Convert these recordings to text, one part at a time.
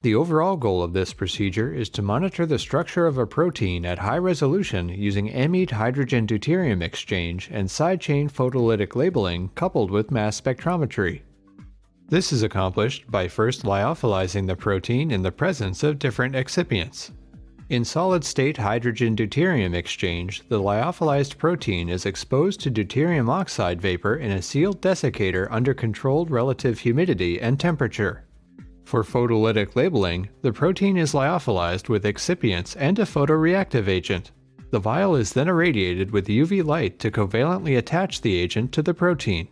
The overall goal of this procedure is to monitor the structure of a protein at high resolution using amide hydrogen deuterium exchange and side chain photolytic labeling coupled with mass spectrometry. This is accomplished by first lyophilizing the protein in the presence of different excipients. In solid-state hydrogen deuterium exchange, the lyophilized protein is exposed to deuterium oxide vapor in a sealed desiccator under controlled relative humidity and temperature. For photolytic labeling, the protein is lyophilized with excipients and a photoreactive agent. The vial is then irradiated with UV light to covalently attach the agent to the protein.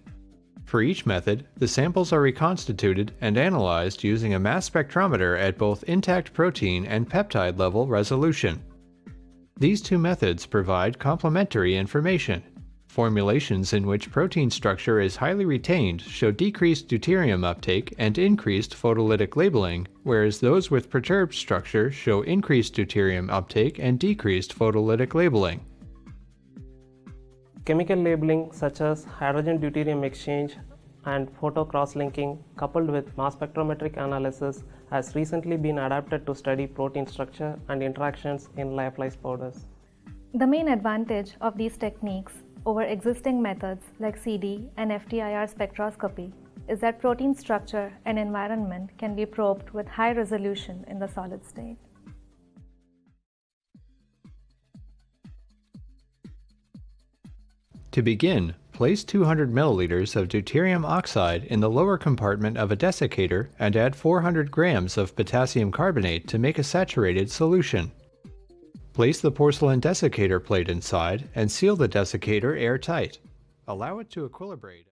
For each method, the samples are reconstituted and analyzed using a mass spectrometer at both intact protein and peptide level resolution. These two methods provide complementary information. Formulations in which protein structure is highly retained show decreased deuterium uptake and increased photolytic labeling, whereas those with perturbed structure show increased deuterium uptake and decreased photolytic labeling. Chemical labeling such as hydrogen deuterium exchange and photo cross-linking coupled with mass spectrometric analysis has recently been adapted to study protein structure and interactions in lyophilized powders. The main advantage of these techniques over existing methods like CD and FTIR spectroscopy is that protein structure and environment can be probed with high resolution in the solid state. To begin, place 200 milliliters of deuterium oxide in the lower compartment of a desiccator and add 400 grams of potassium carbonate to make a saturated solution. Place the porcelain desiccator plate inside and seal the desiccator airtight. Allow it to equilibrate.